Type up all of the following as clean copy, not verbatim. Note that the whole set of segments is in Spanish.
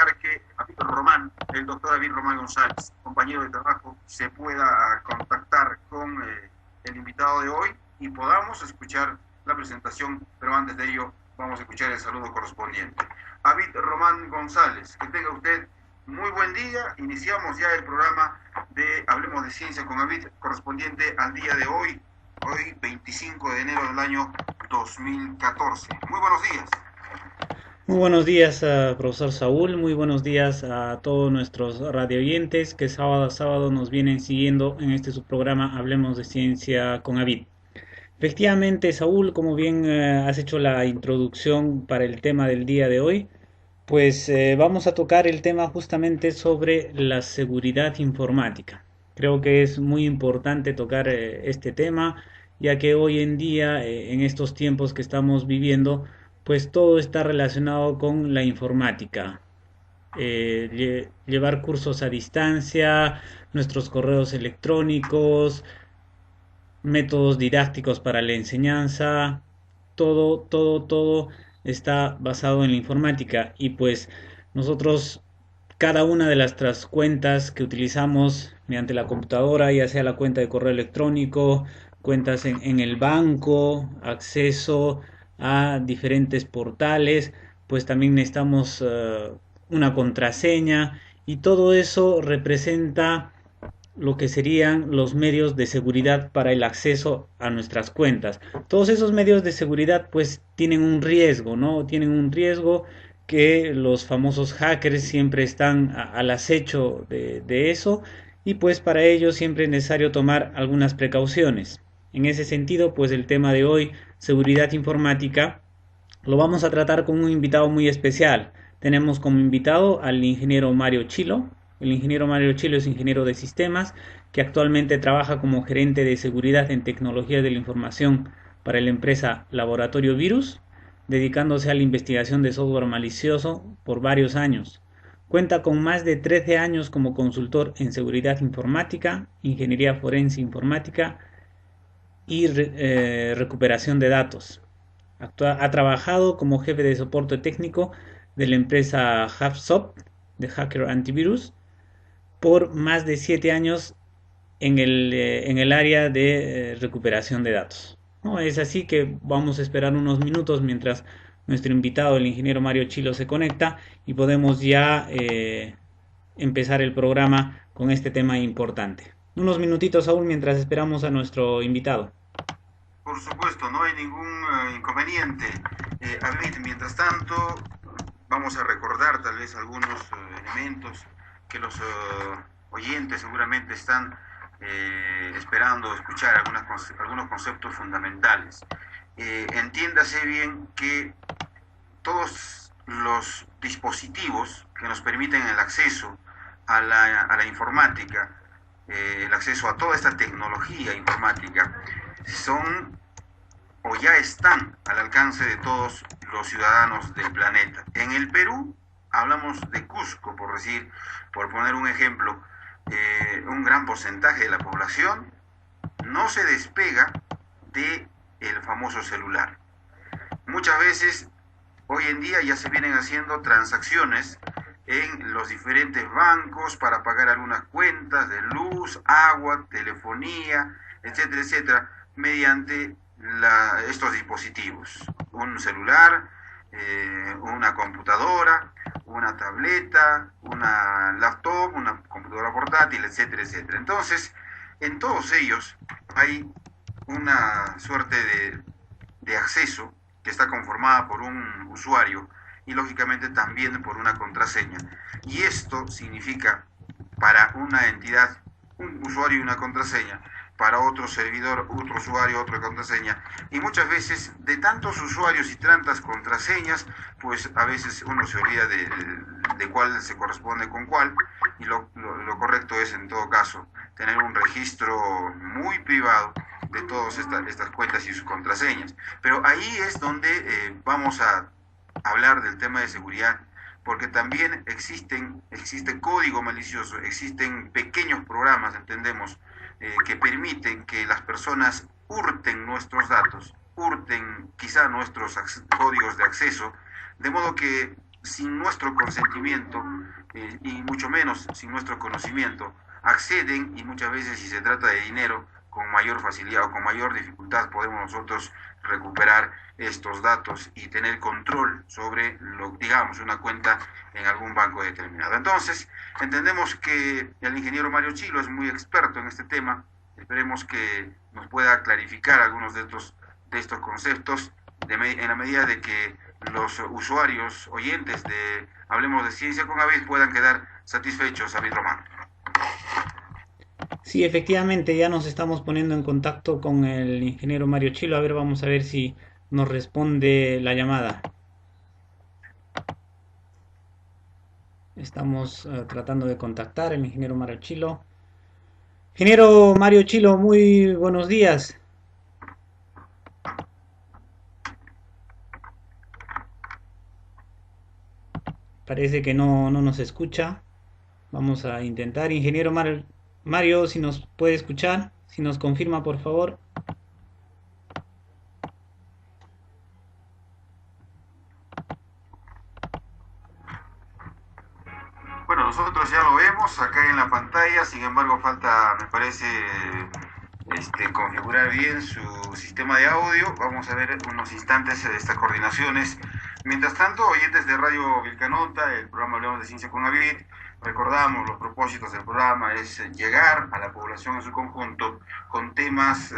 para que Román, el doctor David Román González, compañero de trabajo, se pueda contactar con el invitado de hoy y podamos escuchar la presentación, pero antes de ello vamos a escuchar el saludo correspondiente. David Román González, que tenga usted muy buen día. Iniciamos ya el programa de Hablemos de Ciencia con David, correspondiente al día de hoy, 25 de enero del año 2014. Muy buenos días. Muy buenos días, profesor Saúl. Muy buenos días a todos nuestros radioyentes que sábado a sábado nos vienen siguiendo en este subprograma Hablemos de Ciencia con Avid. Efectivamente, Saúl, como bien has hecho la introducción para el tema del día de hoy, pues vamos a tocar el tema justamente sobre la seguridad informática. Creo que es muy importante tocar este tema, ya que hoy en día, en estos tiempos que estamos viviendo, pues todo está relacionado con la informática. Llevar cursos a distancia, nuestros correos electrónicos, métodos didácticos para la enseñanza, todo está basado en la informática y pues nosotros cada una de las cuentas que utilizamos mediante la computadora, ya sea la cuenta de correo electrónico, cuentas en el banco, acceso a diferentes portales, pues también necesitamos una contraseña y todo eso representa lo que serían los medios de seguridad para el acceso a nuestras cuentas. Todos esos medios de seguridad pues tienen un riesgo, ¿no? Tienen un riesgo que los famosos hackers siempre están al acecho de eso y pues para ello siempre es necesario tomar algunas precauciones. En ese sentido, pues el tema de hoy, seguridad informática, lo vamos a tratar con un invitado muy especial. Tenemos como invitado al ingeniero Mario Chilo. El ingeniero Mario Chilo es ingeniero de sistemas que actualmente trabaja como gerente de seguridad en tecnologías de la información para la empresa Laboratorio Virus, dedicándose a la investigación de software malicioso por varios años. Cuenta con más de 13 años como consultor en seguridad informática, ingeniería forense informática y recuperación de datos. Ha trabajado como jefe de soporte técnico de la empresa HubSpot de Hacker Antivirus por más de 7 años en el área de recuperación de datos. ¿No? Es así que vamos a esperar unos minutos mientras nuestro invitado, el ingeniero Mario Chilo, se conecta y podemos ya empezar el programa con este tema importante. Unos minutitos aún mientras esperamos a nuestro invitado. Por supuesto, no hay ningún inconveniente. David, mientras tanto, vamos a recordar tal vez algunos elementos que los oyentes seguramente están esperando escuchar, algunos conceptos fundamentales. Entiéndase bien que todos los dispositivos que nos permiten el acceso a la informática, el acceso a toda esta tecnología informática, son o ya están al alcance de todos los ciudadanos del planeta. En el Perú hablamos de Cusco, por poner un ejemplo, un gran porcentaje de la población no se despega de el famoso celular. Muchas veces hoy en día ya se vienen haciendo transacciones en los diferentes bancos para pagar algunas cuentas de luz, agua, telefonía, etcétera, etcétera, mediante estos dispositivos, un celular, una computadora, una tableta, una laptop, una computadora portátil, etcétera, etcétera. Entonces, en todos ellos hay una suerte de acceso que está conformada por un usuario y lógicamente también por una contraseña. Y esto significa para una entidad un usuario y una contraseña, para otro servidor, otro usuario, otra contraseña. Y muchas veces de tantos usuarios y tantas contraseñas, pues a veces uno se olvida de cuál se corresponde con cuál. Y lo correcto es en todo caso tener un registro muy privado de todas estas cuentas y sus contraseñas. Pero ahí es donde vamos a hablar del tema de seguridad, porque también existe código malicioso, existen pequeños programas, entendemos, que permiten que las personas hurten nuestros datos, hurten quizá nuestros códigos de acceso, de modo que sin nuestro consentimiento y mucho menos sin nuestro conocimiento, acceden, y muchas veces si se trata de dinero, con mayor facilidad o con mayor dificultad podemos nosotros recuperar estos datos y tener control sobre, digamos, una cuenta en algún banco determinado. Entonces, entendemos que el ingeniero Mario Chilo es muy experto en este tema. Esperemos que nos pueda clarificar algunos de estos conceptos en la medida de que los usuarios, oyentes de Hablemos de Ciencia con Avid puedan quedar satisfechos, David Román. Sí, efectivamente, ya nos estamos poniendo en contacto con el ingeniero Mario Chilo. A ver, vamos a ver si nos responde la llamada. Estamos tratando de contactar al ingeniero Mario Chilo. Ingeniero Mario Chilo, muy buenos días. Parece que no nos escucha. Vamos a intentar. Ingeniero Mario, si nos puede escuchar, si nos confirma, por favor. Bueno, nosotros ya lo vemos acá en la pantalla, sin embargo falta, me parece, configurar bien su sistema de audio. Vamos a ver unos instantes de estas coordinaciones. Mientras tanto, oyentes de Radio Vilcanota, el programa Hablemos de Ciencia con Avid, recordamos los propósitos del programa es llegar a la población en su conjunto con temas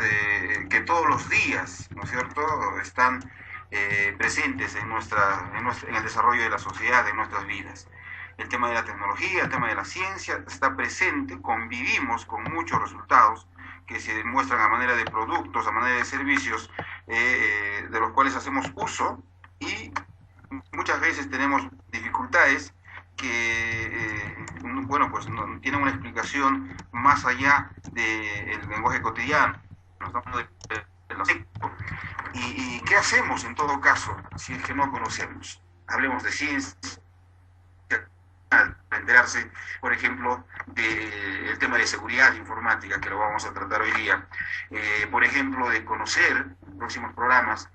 que todos los días, ¿no es cierto?, están presentes en el desarrollo de la sociedad, en nuestras vidas. El tema de la tecnología, el tema de la ciencia está presente, convivimos con muchos resultados que se demuestran a manera de productos, a manera de servicios, de los cuales hacemos uso, y muchas veces tenemos dificultades que, bueno, pues no tienen una explicación más allá del lenguaje cotidiano. ¿Y qué hacemos en todo caso si es que no conocemos? Hablemos de ciencia, enterarse, por ejemplo, del tema de seguridad informática, que lo vamos a tratar hoy día, por ejemplo, de conocer en próximos programas.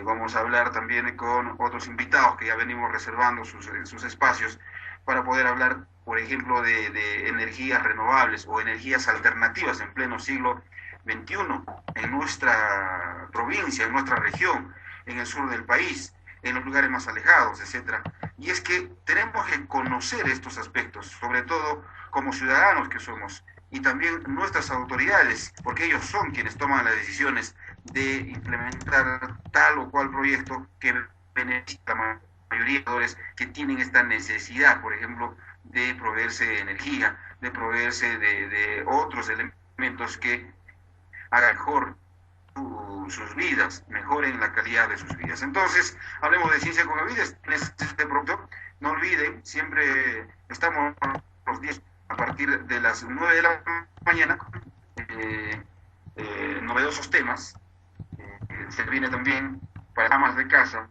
Vamos a hablar también con otros invitados que ya venimos reservando sus espacios para poder hablar, por ejemplo, de energías renovables o energías alternativas en pleno siglo XXI en nuestra provincia, en nuestra región, en el sur del país, en los lugares más alejados, etcétera. Y es que tenemos que conocer estos aspectos, sobre todo como ciudadanos que somos, y también nuestras autoridades, porque ellos son quienes toman las decisiones de implementar tal o cual proyecto que beneficia a la mayoría de actores que tienen esta necesidad, por ejemplo, de proveerse de energía, de proveerse de otros elementos que hagan mejor sus vidas, mejoren la calidad de sus vidas. Entonces, hablemos de Ciencia con Avid en este producto. No olviden, siempre estamos los días a partir de las 9 de la mañana, novedosos temas. Se viene también para amas de casa,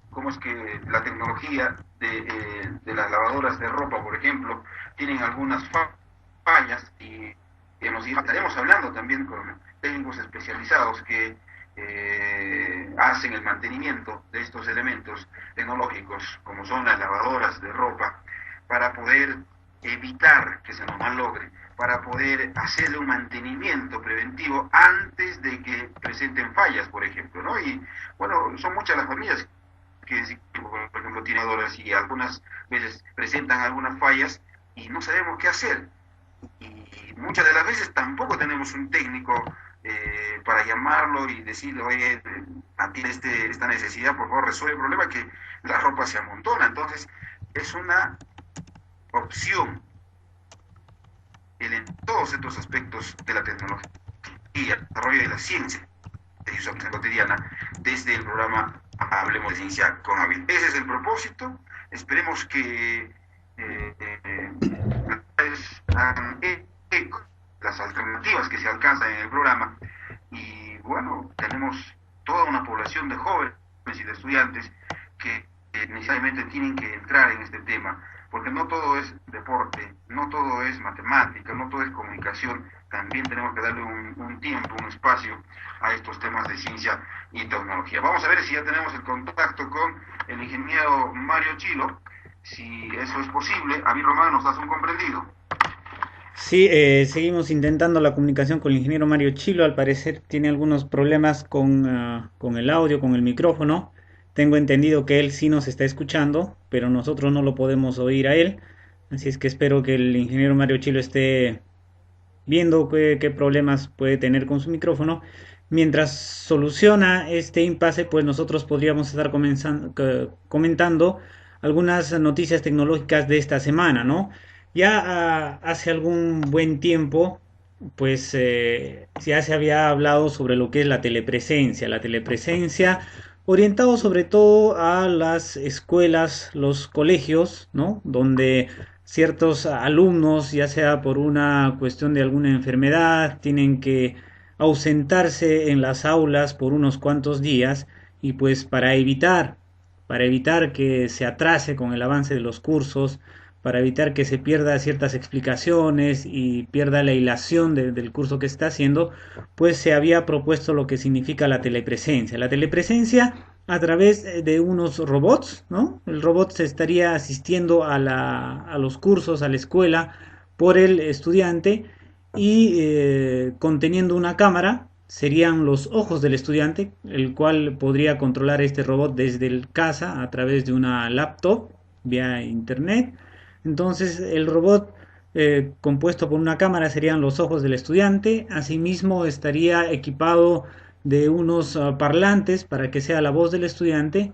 cómo es que la tecnología de las lavadoras de ropa, por ejemplo, tienen algunas fallas, y estaremos hablando también con técnicos especializados que hacen el mantenimiento de estos elementos tecnológicos, como son las lavadoras de ropa, para poder evitar que se nos malogre, para poder hacerle un mantenimiento preventivo antes de que presenten fallas, por ejemplo, ¿no? Y bueno, son muchas las familias que, por ejemplo, tienen lavadoras y algunas veces presentan algunas fallas y no sabemos qué hacer. Y muchas de las veces tampoco tenemos un técnico para llamarlo y decirle, oye, tiene esta necesidad, por favor resuelve el problema, que la ropa se amontona. Entonces es una opción en todos estos aspectos de la tecnología y el desarrollo de la ciencia de uso cotidiana desde el programa Hablemos de Ciencia con Avid. Ese es el propósito. Esperemos que las alternativas que se alcanzan en el programa, y bueno, tenemos toda una población de jóvenes y de estudiantes que necesariamente tienen que entrar en este tema, porque no todo es deporte, no todo es matemática, no todo es comunicación, también tenemos que darle un tiempo, un espacio a estos temas de ciencia y tecnología. Vamos a ver si ya tenemos el contacto con el ingeniero Mario Chilo, si eso es posible. A mí, Román, nos das un comprendido. Sí, seguimos intentando la comunicación con el ingeniero Mario Chilo. Al parecer tiene algunos problemas con el audio, con el micrófono. Tengo entendido que él sí nos está escuchando, pero nosotros no lo podemos oír a él. Así es que espero que el ingeniero Mario Chilo esté viendo qué problemas puede tener con su micrófono. Mientras soluciona este impasse, pues nosotros podríamos estar comentando algunas noticias tecnológicas de esta semana, ¿no? Ya hace algún buen tiempo, pues ya se había hablado sobre lo que es la telepresencia orientado sobre todo a las escuelas, los colegios, ¿no? Donde ciertos alumnos, ya sea por una cuestión de alguna enfermedad, tienen que ausentarse en las aulas por unos cuantos días y pues para evitar que se atrase con el avance de los cursos, para evitar que se pierda ciertas explicaciones y pierda la hilación del curso que se está haciendo, pues se había propuesto lo que significa la telepresencia. La telepresencia a través de unos robots, ¿no? El robot se estaría asistiendo a los cursos, a la escuela, por el estudiante y conteniendo una cámara, serían los ojos del estudiante, el cual podría controlar este robot desde el casa a través de una laptop vía internet. Entonces el robot compuesto por una cámara serían los ojos del estudiante. Asimismo estaría equipado de unos parlantes para que sea la voz del estudiante,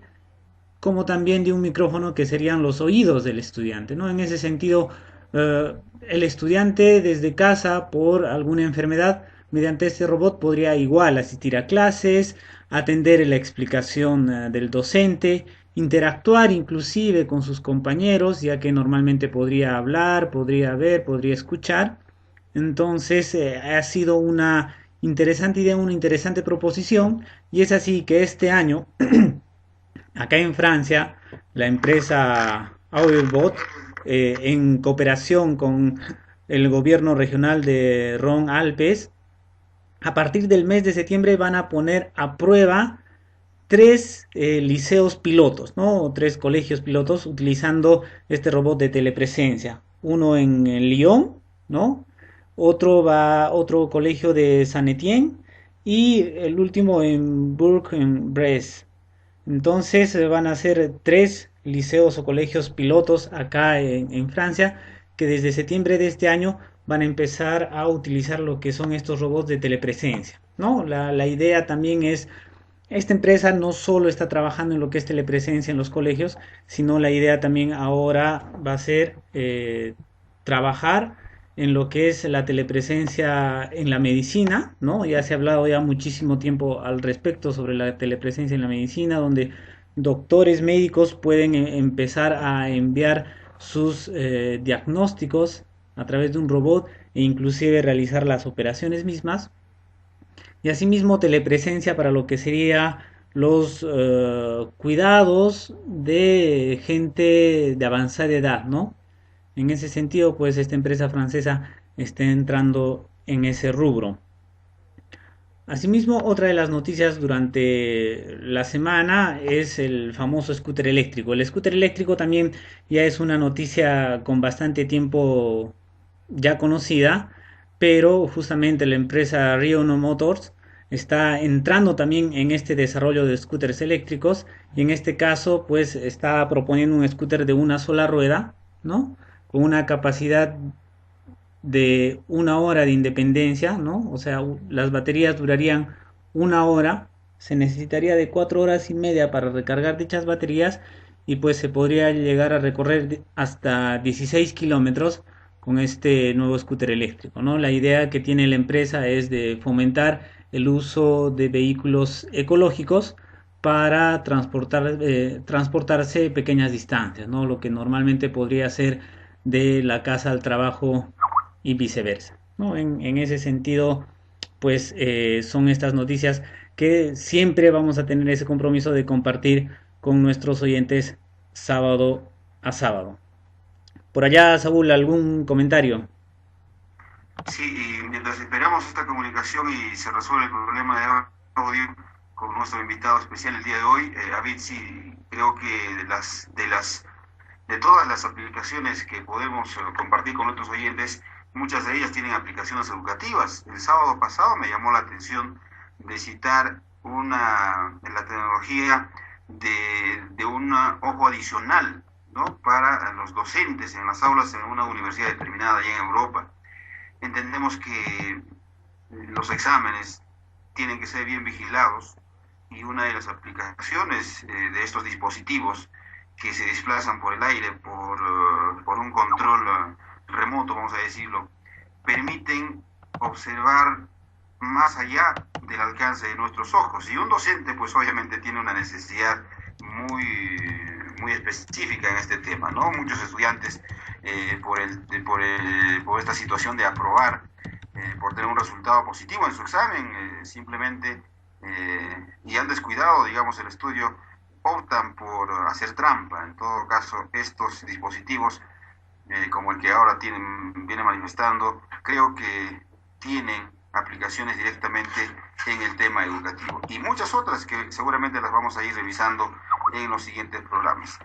como también de un micrófono que serían los oídos del estudiante, ¿no? En ese sentido, el estudiante desde casa por alguna enfermedad, mediante este robot podría igual asistir a clases, atender la explicación del docente, interactuar inclusive con sus compañeros, ya que normalmente podría hablar, podría ver, podría escuchar. Entonces ha sido una interesante idea, una interesante proposición, y es así que este año, acá en Francia, la empresa Audiobot, en cooperación con el gobierno regional de Rhône-Alpes, a partir del mes de septiembre van a poner a prueba tres liceos pilotos, ¿no? O tres colegios pilotos utilizando este robot de telepresencia. Uno en Lyon, ¿no? Otro colegio de Saint Etienne y el último en Bourg-en-Bresse. Entonces van a ser tres liceos o colegios pilotos acá en Francia que desde septiembre de este año van a empezar a utilizar lo que son estos robots de telepresencia, ¿no? La idea también es, esta empresa no solo está trabajando en lo que es telepresencia en los colegios, sino la idea también ahora va a ser trabajar en lo que es la telepresencia en la medicina, ¿no? Ya se ha hablado ya muchísimo tiempo al respecto sobre la telepresencia en la medicina, donde doctores médicos pueden empezar a enviar sus diagnósticos a través de un robot e inclusive realizar las operaciones mismas. Y asimismo telepresencia para lo que sería los cuidados de gente de avanzada edad, ¿no? En ese sentido, pues esta empresa francesa está entrando en ese rubro. Asimismo, otra de las noticias durante la semana es el famoso scooter eléctrico. El scooter eléctrico también ya es una noticia con bastante tiempo ya conocida, pero justamente la empresa Riono Motors está entrando también en este desarrollo de scooters eléctricos y en este caso pues está proponiendo un scooter de una sola rueda, ¿no? Con una capacidad de 1 hora de independencia, ¿no? O sea, las baterías durarían 1 hora, se necesitaría de 4 horas y media para recargar dichas baterías y pues se podría llegar a recorrer hasta 16 kilómetros con este nuevo scooter eléctrico, ¿no? La idea que tiene la empresa es de fomentar el uso de vehículos ecológicos para transportarse pequeñas distancias, ¿no? Lo que normalmente podría ser de la casa al trabajo y viceversa, ¿no? En ese sentido, pues son estas noticias que siempre vamos a tener ese compromiso de compartir con nuestros oyentes sábado a sábado. Por allá, Saúl, ¿algún comentario? Sí, y mientras esperamos esta comunicación y se resuelve el problema de audio con nuestro invitado especial el día de hoy, David, sí, creo que de todas las aplicaciones que podemos compartir con nuestros oyentes, muchas de ellas tienen aplicaciones educativas. El sábado pasado me llamó la atención de citar en la tecnología de un ojo adicional, ¿no? Para los docentes en las aulas en una universidad determinada allá en Europa. Entendemos que los exámenes tienen que ser bien vigilados y una de las aplicaciones de estos dispositivos que se desplazan por el aire por un control remoto, vamos a decirlo, permiten observar más allá del alcance de nuestros ojos. Y un docente, pues obviamente tiene una necesidad muy específica en este tema, ¿no? Muchos estudiantes, por esta situación de aprobar, por tener un resultado positivo en su examen, simplemente, y han descuidado, digamos, el estudio, optan por hacer trampa. En todo caso, estos dispositivos, como el que ahora viene manifestando, creo que tienen aplicaciones directamente en el tema educativo y muchas otras que seguramente las vamos a ir revisando en los siguientes programas.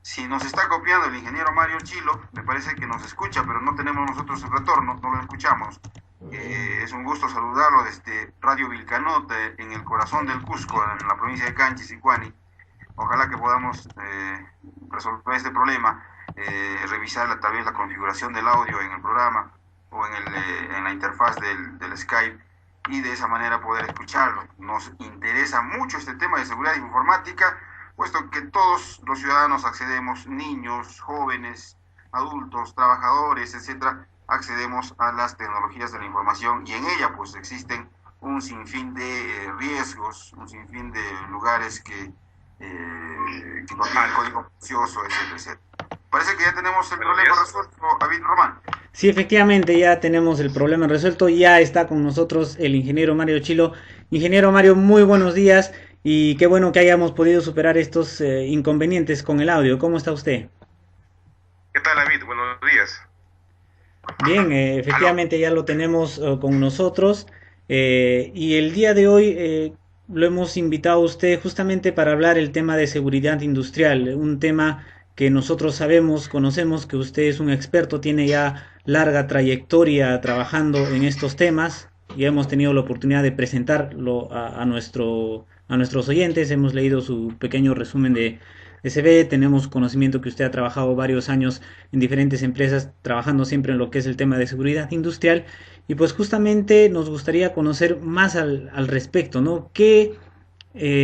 Si nos está copiando el ingeniero Mario Chilo, me parece que nos escucha, pero no tenemos nosotros el retorno, no lo escuchamos. Es un gusto saludarlo desde Radio Vilcanot, en el corazón del Cusco, en la provincia de Canchis, Sicuani. Ojalá que podamos resolver este problema, revisar tal vez la configuración del audio en el programa o en la interfaz del Skype, y de esa manera poder escucharlo. Nos interesa mucho este tema de seguridad informática, puesto que todos los ciudadanos accedemos, niños, jóvenes, adultos, trabajadores, etcétera, accedemos a las tecnologías de la información, y en ella pues existen un sinfín de riesgos, un sinfín de lugares que contienen código malicioso, etcétera, etcétera. Parece que ya tenemos el problema resuelto, David Román. Sí, efectivamente, ya tenemos el problema resuelto. Ya está con nosotros el ingeniero Mario Chilo. Ingeniero Mario, muy buenos días y qué bueno que hayamos podido superar estos inconvenientes con el audio. ¿Cómo está usted? ¿Qué tal, David? Buenos días. Bien, efectivamente ya lo tenemos con nosotros, y el día de hoy lo hemos invitado a usted justamente para hablar el tema de seguridad industrial, un tema que nosotros sabemos, conocemos que usted es un experto, tiene ya larga trayectoria trabajando en estos temas y hemos tenido la oportunidad de presentarlo a nuestros oyentes, hemos leído su pequeño resumen de CV, tenemos conocimiento que usted ha trabajado varios años en diferentes empresas, trabajando siempre en lo que es el tema de seguridad industrial, y pues justamente nos gustaría conocer más al respecto, ¿no? ¿Qué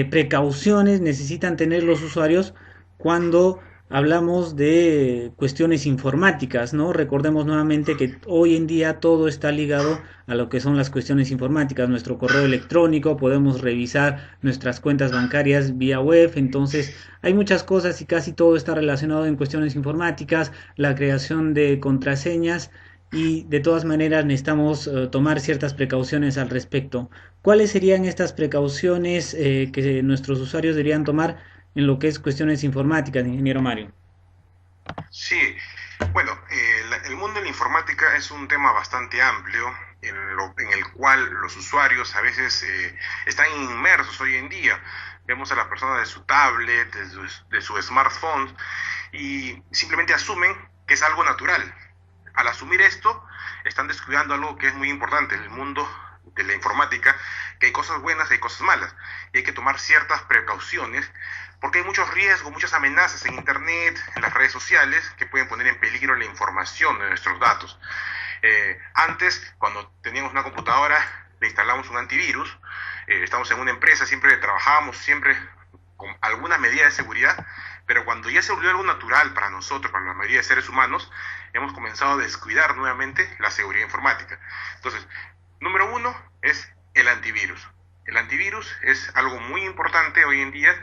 precauciones necesitan tener los usuarios cuando hablamos de cuestiones informáticas, ¿no? Recordemos nuevamente que hoy en día todo está ligado a lo que son las cuestiones informáticas, nuestro correo electrónico, podemos revisar nuestras cuentas bancarias vía web, entonces hay muchas cosas y casi todo está relacionado en cuestiones informáticas, la creación de contraseñas, y de todas maneras necesitamos tomar ciertas precauciones al respecto. ¿Cuáles serían estas precauciones que nuestros usuarios deberían tomar en lo que es cuestiones informáticas, ingeniero Mario? Sí, bueno, el mundo de la informática es un tema bastante amplio en el cual los usuarios a veces están inmersos hoy en día. Vemos a las personas de su tablet, de su smartphone, y simplemente asumen que es algo natural. Al asumir esto, están descuidando algo que es muy importante en el mundo de la informática, que hay cosas buenas y hay cosas malas, y hay que tomar ciertas precauciones, porque hay muchos riesgos, muchas amenazas en Internet, en las redes sociales, que pueden poner en peligro la información de nuestros datos. Antes, cuando teníamos una computadora, le instalamos un antivirus, estamos en una empresa, siempre trabajábamos siempre con alguna medida de seguridad, pero cuando ya se volvió algo natural para nosotros, para la mayoría de seres humanos, hemos comenzado a descuidar nuevamente la seguridad informática. Entonces, número uno es el antivirus. El antivirus es algo muy importante hoy en día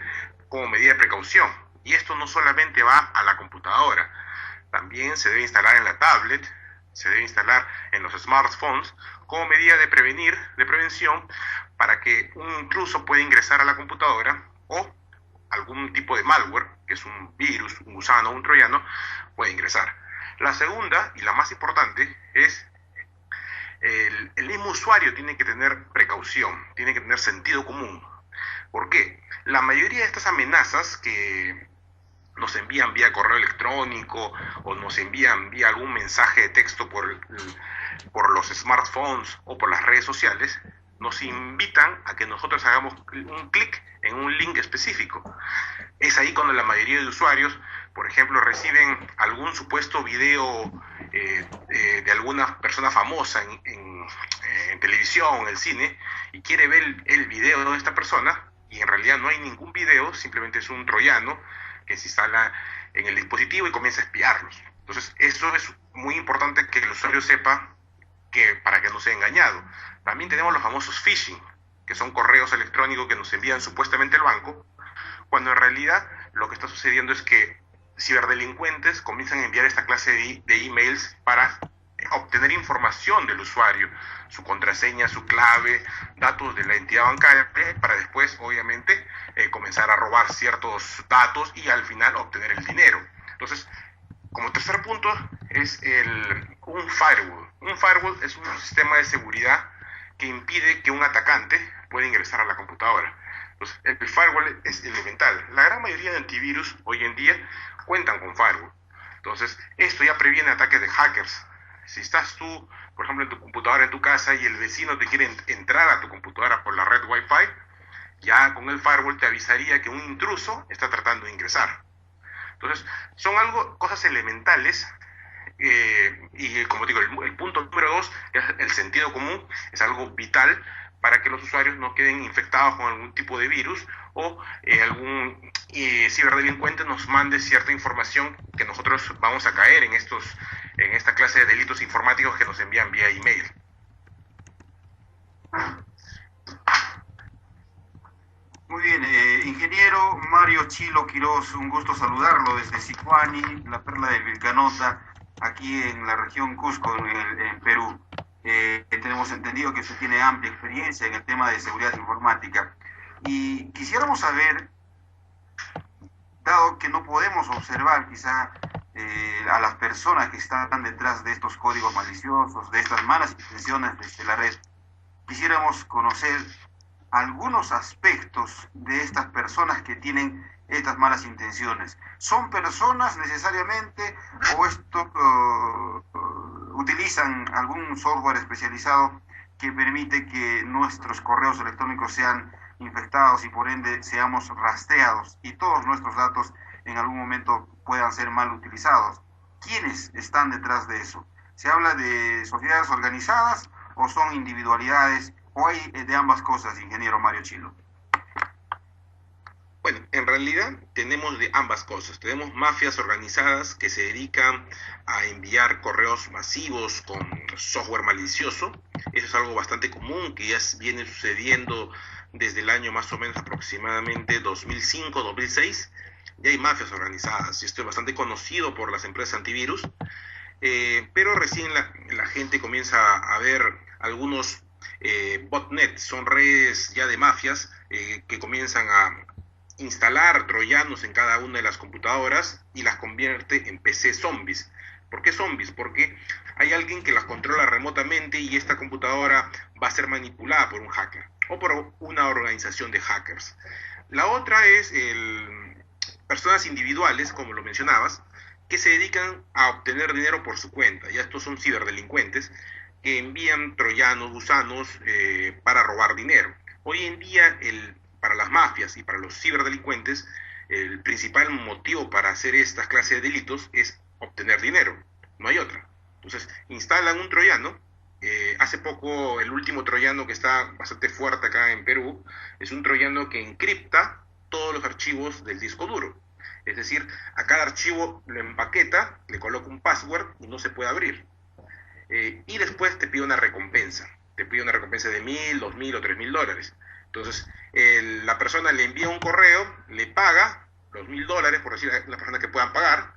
como medida de precaución. Y esto no solamente va a la computadora, también se debe instalar en la tablet, se debe instalar en los smartphones como medida de prevención, para que un intruso pueda ingresar a la computadora o algún tipo de malware, que es un virus, un gusano, un troyano, puede ingresar. La segunda, y la más importante, es el mismo usuario tiene que tener precaución, tiene que tener sentido común. ¿Por qué? La mayoría de estas amenazas que nos envían vía correo electrónico o nos envían vía algún mensaje de texto por los smartphones o por las redes sociales, nos invitan a que nosotros hagamos un clic en un link específico. Es ahí cuando la mayoría de usuarios, por ejemplo, reciben algún supuesto video de alguna persona famosa en televisión, en el cine, y quiere ver el video de esta persona, y en realidad no hay ningún video, simplemente es un troyano que se instala en el dispositivo y comienza a espiarlos. Entonces, eso es muy importante que el usuario sepa que para que no sea engañado. También tenemos los famosos phishing, que son correos electrónicos que nos envían supuestamente el banco, cuando en realidad lo que está sucediendo es que ciberdelincuentes comienzan a enviar esta clase de emails para obtener información del usuario, su contraseña, su clave, datos de la entidad bancaria, para después, obviamente, comenzar a robar ciertos datos y al final obtener el dinero. Entonces, como tercer punto es un firewall. Un firewall es un sistema de seguridad que impide que un atacante pueda ingresar a la computadora. Entonces, el firewall es elemental. La gran mayoría de antivirus hoy en día cuentan con firewall. Entonces, esto ya previene ataques de hackers. Si estás tú, por ejemplo, en tu computadora en tu casa y el vecino te quiere entrar a tu computadora por la red Wi-Fi, ya con el firewall te avisaría que un intruso está tratando de ingresar. Entonces, son cosas elementales y como digo, el punto número 2, el sentido común, es algo vital para que los usuarios no queden infectados con algún tipo de virus o algún ciberdelincuente nos mande cierta información que nosotros vamos a caer en esta clase de delitos informáticos que nos envían vía email. Muy bien, ingeniero Mario Chilo Quiroz, un gusto saludarlo desde Sicuani, la perla del Vilcanota, aquí en la región Cusco, en Perú. Tenemos entendido que usted tiene amplia experiencia en el tema de seguridad informática y quisiéramos saber, dado que no podemos observar quizá a las personas que están detrás de estos códigos maliciosos, de estas malas intenciones desde la red, quisiéramos conocer algunos aspectos de estas personas que tienen estas malas intenciones. ¿Son personas necesariamente o utilizan algún software especializado que permite que nuestros correos electrónicos sean infectados y por ende seamos rastreados y todos nuestros datos en algún momento puedan ser mal utilizados? ¿Quiénes están detrás de eso? ¿Se habla de sociedades organizadas o son individualidades o hay de ambas cosas, ingeniero Mario Chilo? Bueno, en realidad tenemos de ambas cosas. Tenemos mafias organizadas que se dedican a enviar correos masivos con software malicioso. Eso es algo bastante común que ya viene sucediendo desde el año más o menos aproximadamente 2005-2006. Ya hay mafias organizadas y esto es bastante conocido por las empresas antivirus. Pero recién la gente comienza a ver algunos botnets, son redes ya de mafias que comienzan a instalar troyanos en cada una de las computadoras y las convierte en PC zombies. ¿Por qué zombies? Porque hay alguien que las controla remotamente y esta computadora va a ser manipulada por un hacker o por una organización de hackers. La otra es personas individuales, como lo mencionabas, que se dedican a obtener dinero por su cuenta. Ya estos son ciberdelincuentes que envían troyanos, gusanos para robar dinero. Hoy en día para las mafias y para los ciberdelincuentes, el principal motivo para hacer estas clases de delitos es obtener dinero, no hay otra. Entonces, instalan un troyano. Hace poco, el último troyano que está bastante fuerte acá en Perú, es un troyano que encripta todos los archivos del disco duro. Es decir, a cada archivo lo empaqueta, le coloca un password y no se puede abrir. Y después te pide una recompensa. Te pide una recompensa de $1,000, $2,000 o $3,000. Entonces, la persona le envía un correo, le paga los $1,000, por decir a la persona que puedan pagar,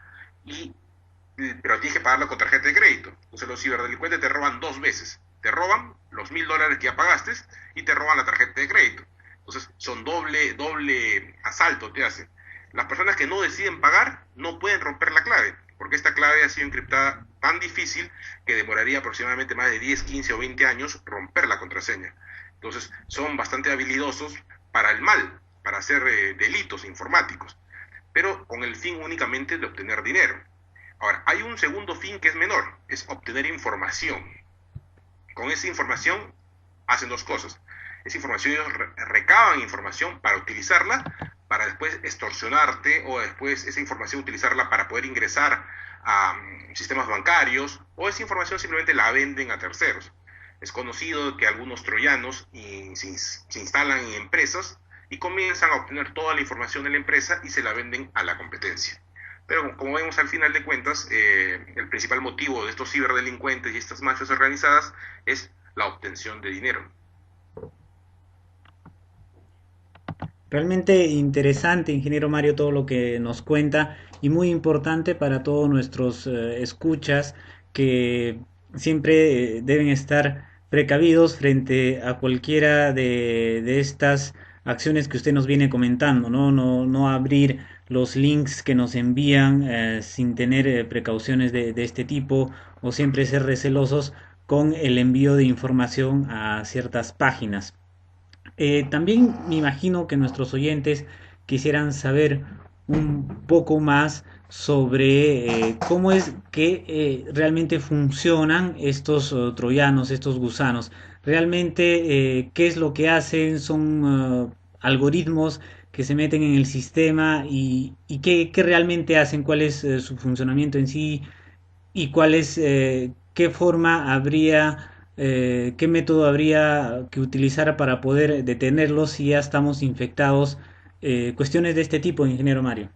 pero tienes que pagarlo con tarjeta de crédito. Entonces los ciberdelincuentes te roban dos veces. Te roban los $1,000 que ya pagaste y te roban la tarjeta de crédito. Entonces son doble asalto te hacen. Las personas que no deciden pagar no pueden romper la clave, porque esta clave ha sido encriptada tan difícil que demoraría aproximadamente más de 10, 15 o 20 años romper la contraseña. Entonces son bastante habilidosos para el mal, para hacer delitos informáticos, pero con el fin únicamente de obtener dinero. Ahora, hay un segundo fin que es menor, es obtener información. Con esa información hacen dos cosas. Esa información ellos recaban información para utilizarla, para después extorsionarte, o después esa información utilizarla para poder ingresar a sistemas bancarios, o esa información simplemente la venden a terceros. Es conocido que algunos troyanos se instalan en empresas y comienzan a obtener toda la información de la empresa y se la venden a la competencia. Pero como vemos al final de cuentas, el principal motivo de estos ciberdelincuentes y estas mafias organizadas es la obtención de dinero. Realmente interesante, ingeniero Mario, todo lo que nos cuenta y muy importante para todos nuestros escuchas que siempre deben estar precavidos frente a cualquiera de estas acciones que usted nos viene comentando, ¿no? No abrir los links que nos envían sin tener precauciones de este tipo o siempre ser recelosos con el envío de información a ciertas páginas. También me imagino que nuestros oyentes quisieran saber un poco más sobre cómo es que realmente funcionan estos troyanos, estos gusanos. Realmente, ¿qué es lo que hacen? Son algoritmos que se meten en el sistema y qué realmente hacen, cuál es su funcionamiento en sí y cuál es, qué forma habría, qué método habría que utilizar para poder detenerlos si ya estamos infectados. Cuestiones de este tipo, ingeniero Mario.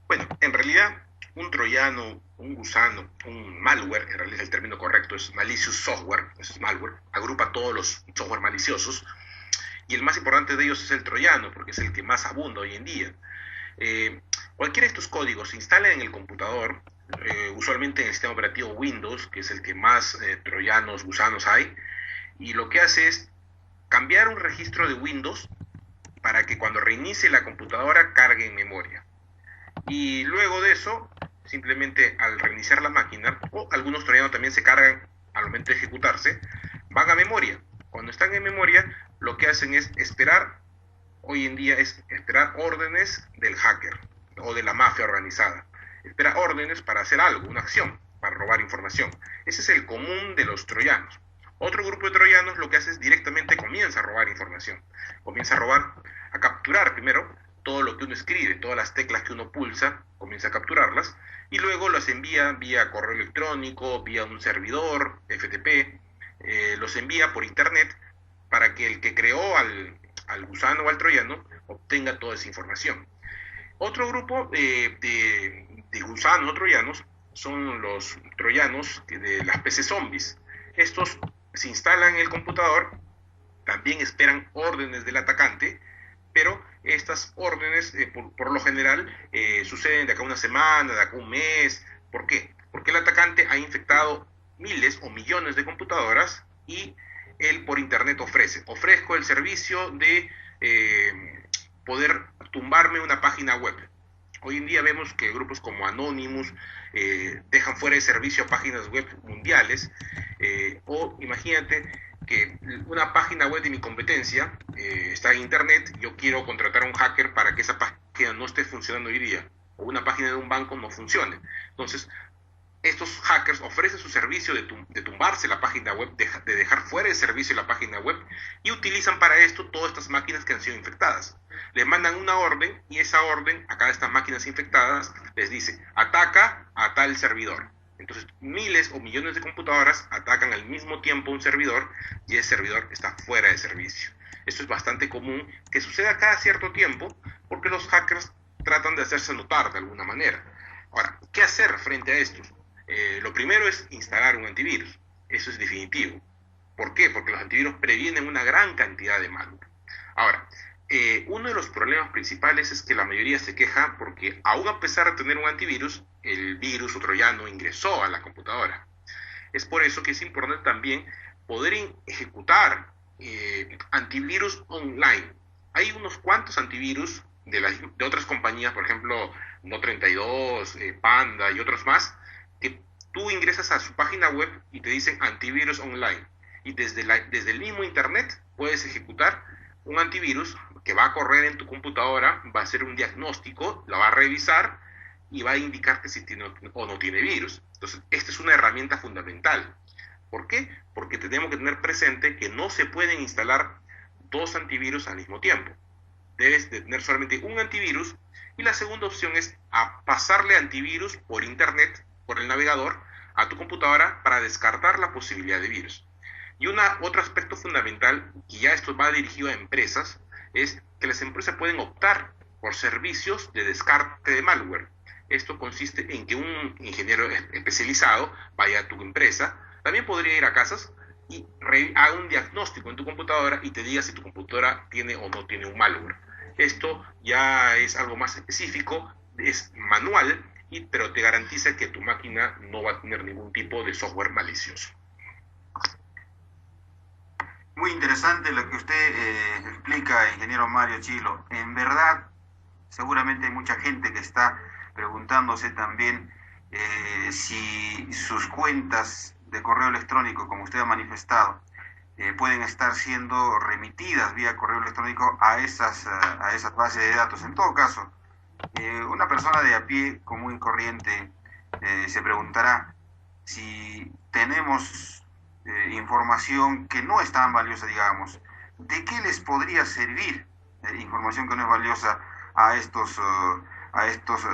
Bueno, en realidad un troyano, un gusano, un malware, en realidad el término correcto es malicious software, es malware, agrupa todos los software maliciosos y el más importante de ellos es el troyano porque es el que más abunda hoy en día. Cualquiera de estos códigos se instala en el computador, usualmente en el sistema operativo Windows, que es el que más troyanos, gusanos hay, y lo que hace es cambiar un registro de Windows para que cuando reinicie la computadora cargue en memoria. Y luego de eso, simplemente al reiniciar la máquina, o algunos troyanos también se cargan al momento de ejecutarse, van a memoria. Cuando están en memoria, lo que hacen es esperar, hoy en día es esperar órdenes del hacker o de la mafia organizada. Espera órdenes para hacer algo, una acción, para robar información. Ese es el común de los troyanos. Otro grupo de troyanos lo que hace es directamente comienza a robar información. Comienza a robar, a capturar primero todo lo que uno escribe, todas las teclas que uno pulsa, comienza a capturarlas y luego las envía vía correo electrónico, vía un servidor, FTP, los envía por internet para que el que creó al gusano o al troyano obtenga toda esa información. Otro grupo de gusanos o troyanos son los troyanos de las PC zombies. Estos se instalan en el computador, también esperan órdenes del atacante, pero estas órdenes por lo general suceden de acá a una semana, de acá a un mes. ¿Por qué? Porque el atacante ha infectado miles o millones de computadoras y él por internet ofrezco el servicio de poder tumbarme una página web. Hoy en día vemos que grupos como Anonymous dejan fuera de servicio páginas web mundiales, o imagínate que una página web de mi competencia está en internet, yo quiero contratar a un hacker para que esa página no esté funcionando hoy día, o una página de un banco no funcione. Entonces, estos hackers ofrecen su servicio de tumbarse la página web, de dejar fuera de servicio la página web, y utilizan para esto todas estas máquinas que han sido infectadas. Les mandan una orden y esa orden a cada de estas máquinas infectadas les dice, ataca a tal servidor. Entonces miles o millones de computadoras atacan al mismo tiempo un servidor y ese servidor está fuera de servicio. Esto es bastante común que suceda cada cierto tiempo porque los hackers tratan de hacerse notar de alguna manera. Ahora, ¿qué hacer frente a esto? Lo primero es instalar un antivirus. Eso es definitivo. ¿Por qué? Porque los antivirus previenen una gran cantidad de malware. Ahora, uno de los problemas principales es que la mayoría se queja porque aún a pesar de tener un antivirus, el virus o troyano ingresó a la computadora. Es por eso que es importante también poder ejecutar antivirus online. Hay unos cuantos antivirus de otras compañías, por ejemplo, No32, Panda y otros más, que tú ingresas a su página web y te dicen antivirus online. Y desde el mismo internet puedes ejecutar un antivirus que va a correr en tu computadora, va a hacer un diagnóstico, la va a revisar y va a indicarte si tiene o no tiene virus. Entonces, esta es una herramienta fundamental. ¿Por qué? Porque tenemos que tener presente que no se pueden instalar dos antivirus al mismo tiempo. Debes de tener solamente un antivirus, y la segunda opción es pasarle antivirus por internet, por el navegador, a tu computadora para descartar la posibilidad de virus. Y otro aspecto fundamental, y ya esto va dirigido a empresas, es que las empresas pueden optar por servicios de descarte de malware. Esto consiste en que un ingeniero especializado vaya a tu empresa, también podría ir a casas y haga un diagnóstico en tu computadora y te diga si tu computadora tiene o no tiene un malware. Esto ya es algo más específico, es manual, pero te garantiza que tu máquina no va a tener ningún tipo de software malicioso. Muy interesante lo que usted explica, ingeniero Mario Chilo. En verdad, seguramente hay mucha gente que está preguntándose también si sus cuentas de correo electrónico, como usted ha manifestado, pueden estar siendo remitidas vía correo electrónico a esas bases de datos. En todo caso, una persona de a pie común y corriente se preguntará si tenemos información que no es tan valiosa, digamos, ¿de qué les podría servir información que no es valiosa a estos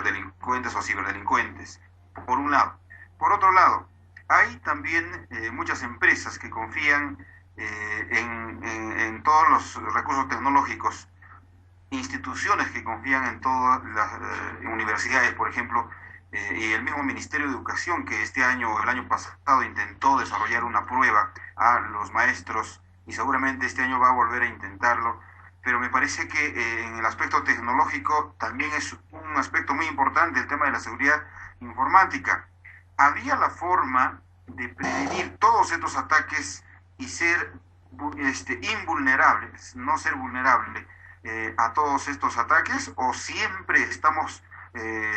delincuentes o ciberdelincuentes? Por un lado. Por otro lado, hay también muchas empresas que confían en todos los recursos tecnológicos, instituciones que confían en todas las universidades, por ejemplo, y el mismo Ministerio de Educación, que el año pasado intentó desarrollar una prueba a los maestros, y seguramente este año va a volver a intentarlo. Pero me parece que en el aspecto tecnológico también es un aspecto muy importante el tema de la seguridad informática. ¿Había la forma de prevenir todos estos ataques y ser invulnerables, no ser vulnerable a todos estos ataques, o siempre estamos,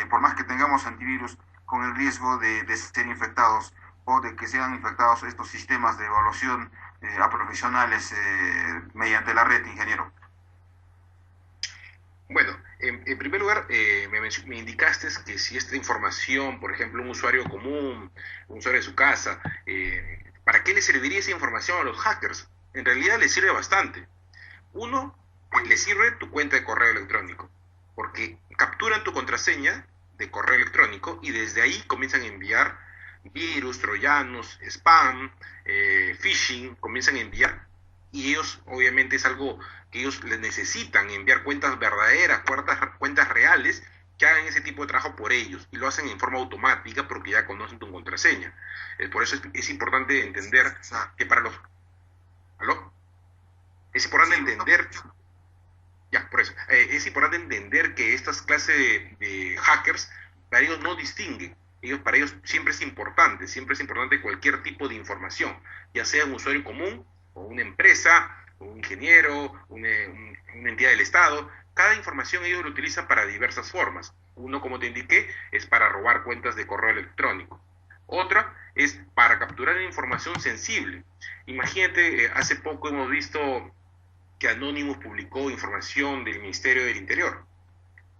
por más que tengamos antivirus, con el riesgo de ser infectados o de que sean infectados estos sistemas de evaluación a profesionales mediante la red, ingeniero? Bueno, en primer lugar, me indicaste que si esta información, por ejemplo, un usuario común, un usuario de su casa, ¿para qué le serviría esa información a los hackers? En realidad les sirve bastante. Uno, le sirve tu cuenta de correo electrónico, porque capturan tu contraseña de correo electrónico y desde ahí comienzan a enviar virus, troyanos, spam, phishing, comienzan a enviar, y ellos, obviamente, es algo que ellos les necesitan, enviar cuentas verdaderas, cuentas reales, que hagan ese tipo de trabajo por ellos, y lo hacen en forma automática porque ya conocen tu contraseña. Por eso es importante entender que para los... ¿Aló? Es importante entender... Ya, por eso. Es importante entender que estas clases de hackers, para ellos no distinguen. Para ellos siempre es importante cualquier tipo de información, ya sea un usuario común, o una empresa, o un ingeniero, una entidad del Estado. Cada información ellos lo utilizan para diversas formas. Uno, como te indiqué, es para robar cuentas de correo electrónico. Otra es para capturar información sensible. Imagínate, hace poco hemos visto que Anonymous publicó información del Ministerio del Interior.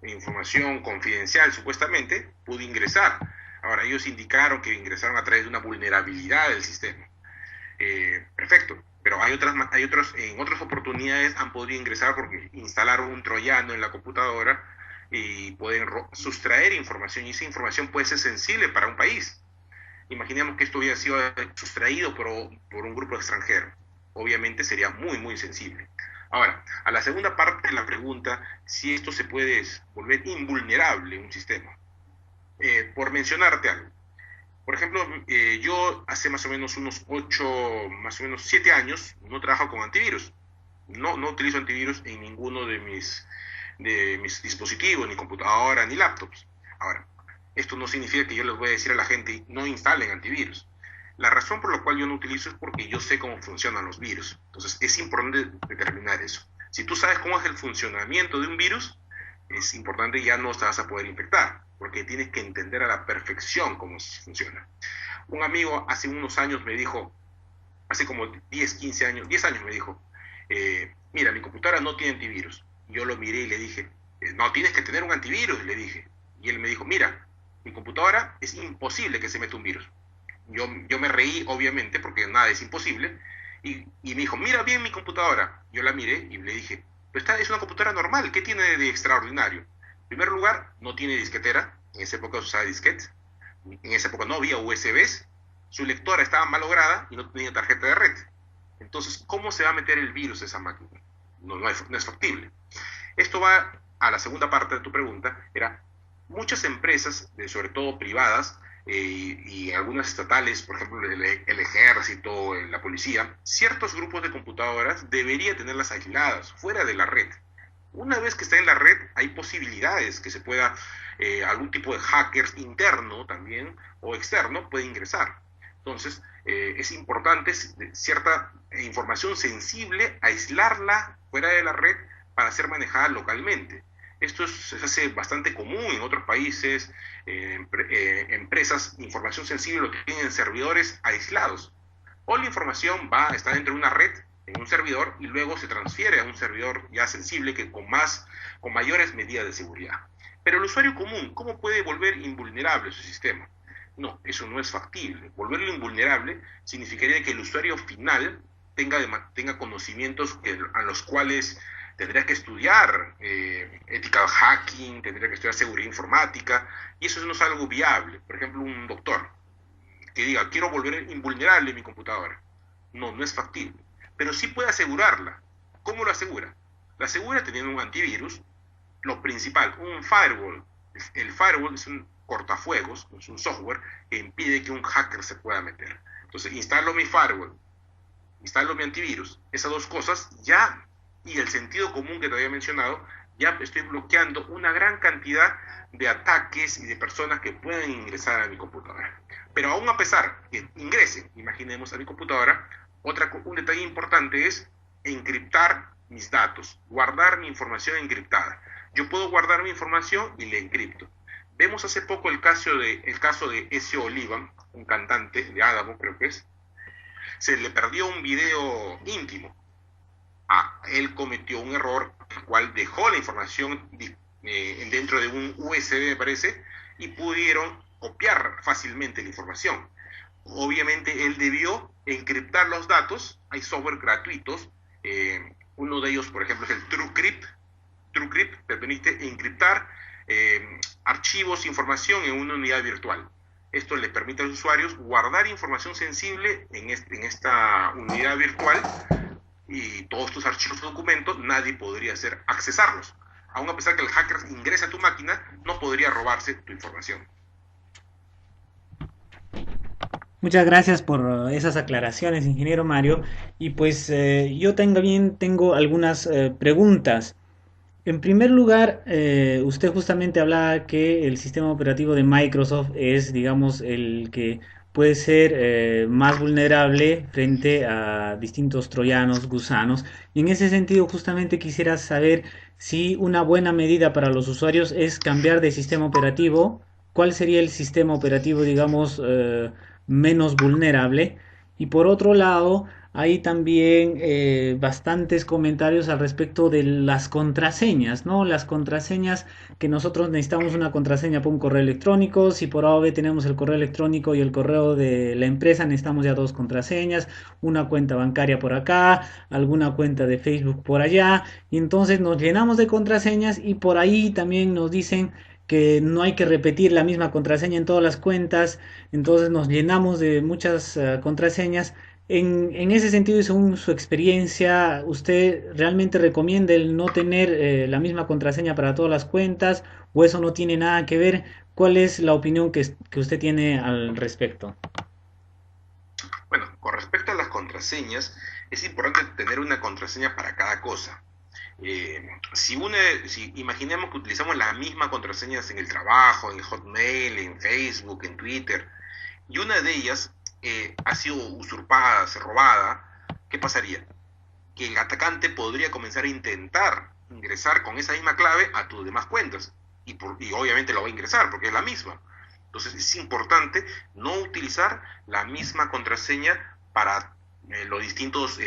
Información confidencial, supuestamente, pudo ingresar. Ahora, ellos indicaron que ingresaron a través de una vulnerabilidad del sistema. Perfecto. Pero hay otros, en otras oportunidades han podido ingresar porque instalaron un troyano en la computadora y pueden sustraer información, y esa información puede ser sensible para un país. Imaginemos que esto hubiera sido sustraído por un grupo extranjero. Obviamente sería muy, muy sensible. Ahora, a la segunda parte de la pregunta, si esto se puede volver invulnerable en un sistema. Por mencionarte algo. Por ejemplo, yo hace más o menos 7 años no trabajo con antivirus. No utilizo antivirus en ninguno de mis dispositivos, ni computadora, ni laptops. Ahora, esto no significa que yo les voy a decir a la gente no instalen antivirus. La razón por la cual yo no utilizo es porque yo sé cómo funcionan los virus. Entonces es importante determinar eso. Si tú sabes cómo es el funcionamiento de un virus, es importante, ya no te vas a poder infectar, porque tienes que entender a la perfección cómo funciona. Un amigo hace unos años me dijo, hace como 10 años me dijo, mira, mi computadora no tiene antivirus. Yo lo miré y le dije, no, tienes que tener un antivirus, le dije. Y él me dijo, mira, mi computadora es imposible que se meta un virus. Yo me reí, obviamente, porque nada es imposible, y me dijo, mira bien mi computadora. Yo la miré y le dije, pero esta es una computadora normal, ¿qué tiene de extraordinario? En primer lugar, no tiene disquetera, en esa época se usaba disquete, en esa época no había USBs, su lectora estaba malograda y no tenía tarjeta de red. Entonces, ¿cómo se va a meter el virus a esa máquina? No es factible. Esto va a la segunda parte de tu pregunta, era, muchas empresas, sobre todo privadas, y algunas estatales, por ejemplo el ejército, la policía, ciertos grupos de computadoras debería tenerlas aisladas, fuera de la red. Una vez que está en la red, hay posibilidades que se pueda, algún tipo de hacker interno también, o externo, puede ingresar. Entonces, es importante cierta información sensible, aislarla fuera de la red para ser manejada localmente. Esto se hace bastante común en otros países, empresas, información sensible lo tienen en servidores aislados. O la información está dentro de una red, en un servidor, y luego se transfiere a un servidor ya sensible que con mayores medidas de seguridad. Pero el usuario común, ¿cómo puede volver invulnerable su sistema? No, eso no es factible. Volverlo invulnerable significaría que el usuario final tenga conocimientos a los cuales tendría que estudiar ética del hacking, tendría que estudiar seguridad informática, y eso no es algo viable. Por ejemplo, un doctor que diga, quiero volver invulnerable mi computadora. No es factible. Pero sí puede asegurarla. ¿Cómo lo asegura? La asegura teniendo un antivirus, lo principal, un firewall. El firewall es un cortafuegos, es un software que impide que un hacker se pueda meter. Entonces, instalo mi firewall, instalo mi antivirus, esas dos cosas ya, y el sentido común que te había mencionado, ya estoy bloqueando una gran cantidad de ataques y de personas que pueden ingresar a mi computadora. Pero aún a pesar que ingresen, imaginemos, a mi computadora, un detalle importante es encriptar mis datos, guardar mi información encriptada. Yo puedo guardar mi información y la encripto. Vemos hace poco el caso de Ezio Oliva, un cantante de Adamo, creo que es. Se le perdió un video íntimo. Él cometió un error, el cual dejó la información dentro de un USB, me parece, y pudieron copiar fácilmente la información. Obviamente él debió encriptar los datos. Hay software gratuitos, uno de ellos, por ejemplo, es el TrueCrypt. TrueCrypt te permite encriptar archivos, información en una unidad virtual. Esto le permite a los usuarios guardar información sensible en esta unidad virtual, y todos tus archivos o documentos nadie podría accesarlos. Aún a pesar que el hacker ingrese a tu máquina, no podría robarse tu información. Muchas gracias por esas aclaraciones, ingeniero Mario. Y pues yo también tengo algunas preguntas. En primer lugar, usted justamente hablaba que el sistema operativo de Microsoft es, digamos, el que puede ser más vulnerable frente a distintos troyanos, gusanos. Y en ese sentido, justamente quisiera saber si una buena medida para los usuarios es cambiar de sistema operativo. ¿Cuál sería el sistema operativo, digamos, menos vulnerable? Y por otro lado, hay también bastantes comentarios al respecto de las contraseñas, ¿no? Las contraseñas, que nosotros necesitamos una contraseña para un correo electrónico. Si por A o B tenemos el correo electrónico y el correo de la empresa, necesitamos ya dos contraseñas, una cuenta bancaria por acá, alguna cuenta de Facebook por allá. Y entonces nos llenamos de contraseñas, y por ahí también nos dicen que no hay que repetir la misma contraseña en todas las cuentas. Entonces nos llenamos de muchas contraseñas. En ese sentido, y según su experiencia, ¿usted realmente recomienda el no tener la misma contraseña para todas las cuentas, o eso no tiene nada que ver? ¿Cuál es la opinión que usted tiene al respecto? Bueno, con respecto a las contraseñas, es importante tener una contraseña para cada cosa. Si imaginemos que utilizamos las mismas contraseñas en el trabajo, en Hotmail, en Facebook, en Twitter, y una de ellas ha sido usurpada, robada, ¿qué pasaría? Que el atacante podría comenzar a intentar ingresar con esa misma clave a tus demás cuentas. Y obviamente lo va a ingresar porque es la misma. Entonces es importante no utilizar la misma contraseña para los distintos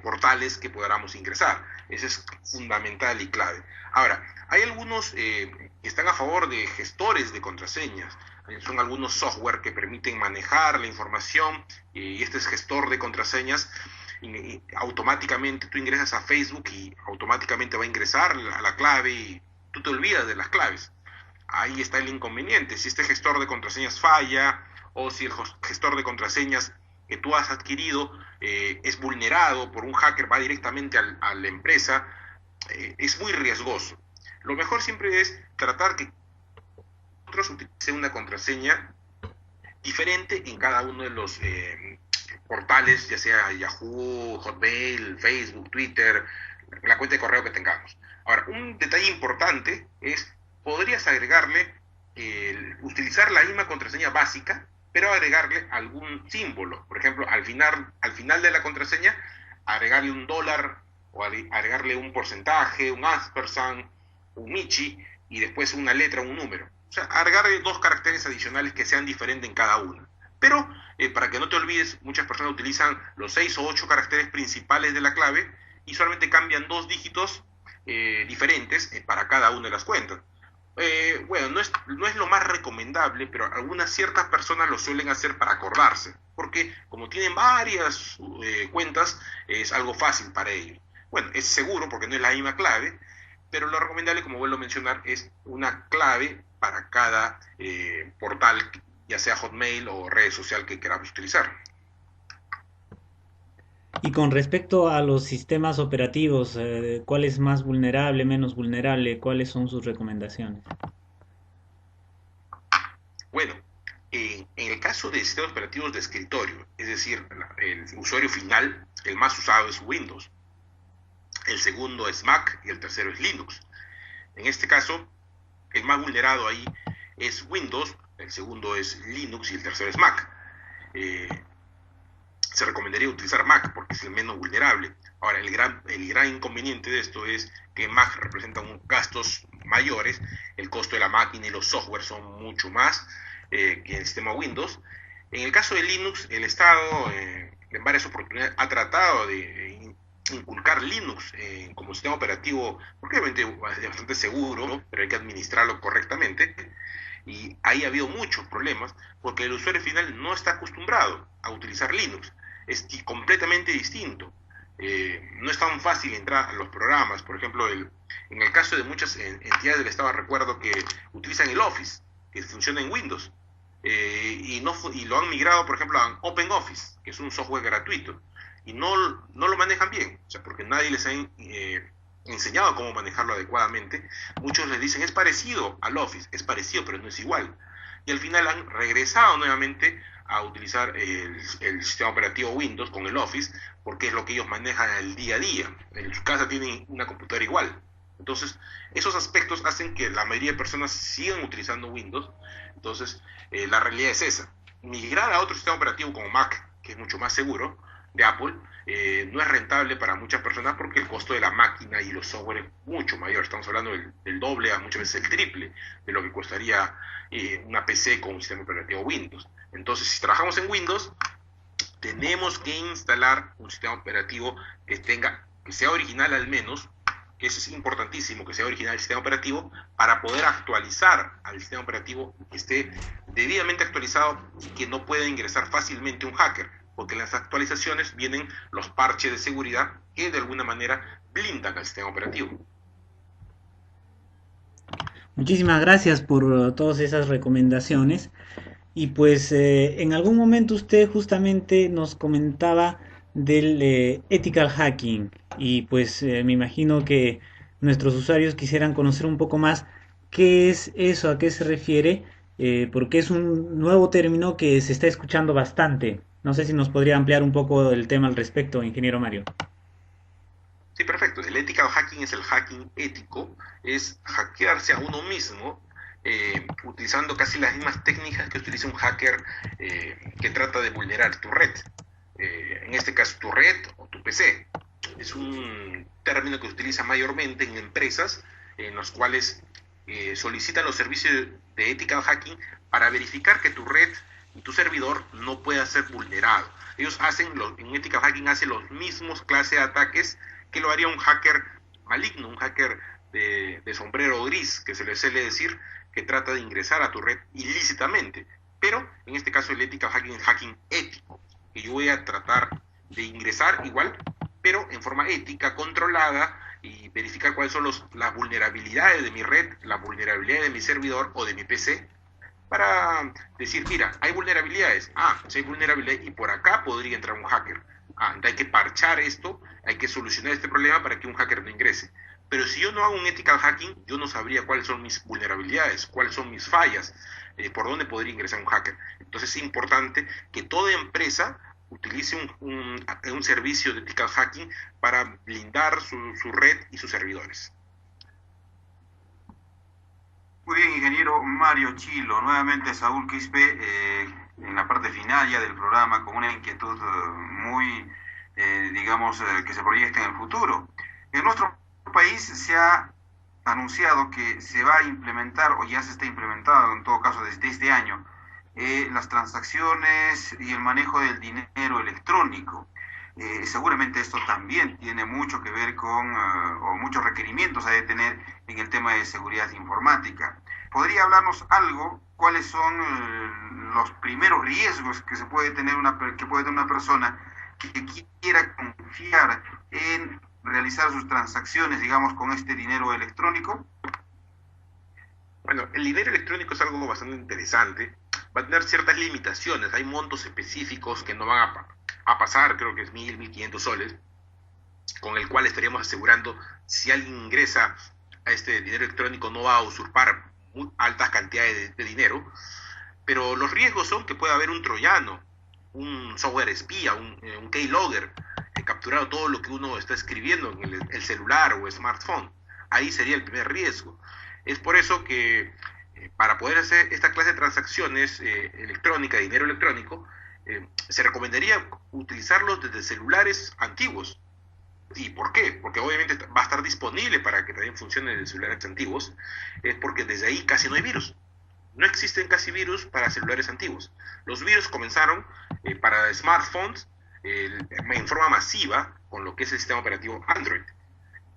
portales que podamos ingresar. Eso es fundamental y clave. Ahora, hay algunos que están a favor de gestores de contraseñas. Son algunos software que permiten manejar la información y este es gestor de contraseñas. Y automáticamente tú ingresas a Facebook y automáticamente va a ingresar a la clave y tú te olvidas de las claves. Ahí está el inconveniente. Si este gestor de contraseñas falla o si el gestor de contraseñas que tú has adquirido es vulnerado por un hacker, va directamente a la empresa, es muy riesgoso. Lo mejor siempre es tratar que nosotros utilicemos una contraseña diferente en cada uno de los portales, ya sea Yahoo, Hotmail, Facebook, Twitter, la cuenta de correo que tengamos. Ahora, un detalle importante es, podrías agregarle, utilizar la misma contraseña básica, pero agregarle algún símbolo. Por ejemplo, al final de la contraseña, agregarle un dólar, o agregarle un porcentaje, un ampersand, un michi, y después una letra, un número. O sea, agregarle 2 caracteres adicionales que sean diferentes en cada uno. Pero, para que no te olvides, muchas personas utilizan los 6 o 8 caracteres principales de la clave y solamente cambian 2 dígitos diferentes para cada una de las cuentas. Bueno, no es lo más recomendable, pero algunas ciertas personas lo suelen hacer para acordarse, porque como tienen varias cuentas, es algo fácil para ellos. Bueno, es seguro porque no es la misma clave, pero lo recomendable, como vuelvo a mencionar, es una clave para cada portal, ya sea Hotmail o red social que queramos utilizar. Y con respecto a los sistemas operativos, ¿cuál es más vulnerable, menos vulnerable? ¿Cuáles son sus recomendaciones? Bueno, en el caso de sistemas operativos de escritorio, es decir, el usuario final, el más usado es Windows, el segundo es Mac y el tercero es Linux. En este caso, el más vulnerado ahí es Windows, el segundo es Linux y el tercero es Mac. Se recomendaría utilizar Mac porque es el menos vulnerable. Ahora, el gran inconveniente de esto es que Mac representa gastos mayores, el costo de la máquina y los software son mucho más que el sistema Windows. En el caso de Linux, el Estado en varias oportunidades ha tratado de inculcar Linux como sistema operativo, porque obviamente es bastante seguro, ¿no? Pero hay que administrarlo correctamente. Y ahí ha habido muchos problemas porque el usuario final no está acostumbrado a utilizar Linux. Es completamente distinto. No es tan fácil entrar a los programas. Por ejemplo, en el caso de muchas entidades del Estado, recuerdo que utilizan el Office, que funciona en Windows, y lo han migrado, por ejemplo, a OpenOffice, que es un software gratuito, y no lo manejan bien, o sea, porque nadie les ha enseñado cómo manejarlo adecuadamente. Muchos les dicen, es parecido al Office, es parecido, pero no es igual. Y al final han regresado nuevamente a utilizar el sistema operativo Windows con el Office, porque es lo que ellos manejan el día a día. En su casa tienen una computadora igual. Entonces, esos aspectos hacen que la mayoría de personas sigan utilizando Windows. Entonces, la realidad es esa. Migrar a otro sistema operativo como Mac, que es mucho más seguro, de Apple, no es rentable para muchas personas porque el costo de la máquina y los software es mucho mayor. Estamos hablando del doble, a muchas veces el triple de lo que costaría una PC con un sistema operativo Windows. Entonces, si trabajamos en Windows, tenemos que instalar un sistema operativo que sea original al menos, que eso es importantísimo, que sea original el sistema operativo, para poder actualizar al sistema operativo que esté debidamente actualizado y que no pueda ingresar fácilmente un hacker, porque en las actualizaciones vienen los parches de seguridad que de alguna manera blindan al sistema operativo. Muchísimas gracias por todas esas recomendaciones. Y pues en algún momento usted justamente nos comentaba del ethical hacking y pues me imagino que nuestros usuarios quisieran conocer un poco más qué es eso, a qué se refiere, porque es un nuevo término que se está escuchando bastante. No sé si nos podría ampliar un poco el tema al respecto, ingeniero Mario. Sí, perfecto. El ethical hacking es el hacking ético, es hackearse a uno mismo utilizando casi las mismas técnicas que utiliza un hacker que trata de vulnerar tu red. En este caso, tu red o tu PC. Es un término que se utiliza mayormente en empresas en los cuales solicitan los servicios de ethical hacking para verificar que tu red y tu servidor no pueda ser vulnerado. Ellos en ethical hacking hacen los mismos clases de ataques que lo haría un hacker maligno, un hacker de sombrero gris, que se le suele decir, que trata de ingresar a tu red ilícitamente. Pero en este caso el ethical hacking es hacking ético, que yo voy a tratar de ingresar igual, pero en forma ética, controlada, y verificar cuáles son las vulnerabilidades de mi red, las vulnerabilidades de mi servidor o de mi PC, para decir, mira, hay vulnerabilidades, si hay vulnerabilidades y por acá podría entrar un hacker. Hay que parchar esto, hay que solucionar este problema para que un hacker no ingrese. Pero si yo no hago un ethical hacking, yo no sabría cuáles son mis vulnerabilidades, cuáles son mis fallas, por dónde podría ingresar un hacker. Entonces es importante que toda empresa utilice un servicio de ethical hacking para blindar su red y sus servidores. Muy bien, ingeniero Mario Chilo. Nuevamente Saúl Quispe, en la parte final ya del programa, con una inquietud muy, que se proyecta en el futuro. En nuestro país se ha anunciado que se va a implementar, o ya se está implementando en todo caso desde este año, las transacciones y el manejo del dinero electrónico. Seguramente esto también tiene mucho que ver con, o muchos requerimientos hay de tener en el tema de seguridad informática. ¿Podría hablarnos algo? ¿Cuáles son los primeros riesgos que puede tener una persona que quiera confiar en realizar sus transacciones, digamos, con este dinero electrónico? Bueno, el dinero electrónico es algo bastante interesante. Va a tener ciertas limitaciones. Hay montos específicos que no van a pasar, creo que es 1.000, 1.500 soles, con el cual estaríamos asegurando si alguien ingresa a este dinero electrónico no va a usurpar muy altas cantidades de dinero. Pero los riesgos son que pueda haber un troyano, un software espía, un keylogger, capturado todo lo que uno está escribiendo en el celular o smartphone. Ahí sería el primer riesgo. Es por eso que para poder hacer esta clase de transacciones electrónicas, dinero electrónico, se recomendaría utilizarlos desde celulares antiguos. ¿Y por qué? Porque obviamente va a estar disponible para que también funcione en celulares antiguos, es porque desde ahí casi no hay virus. No existen casi virus para celulares antiguos. Los virus comenzaron para smartphones en forma masiva con lo que es el sistema operativo Android.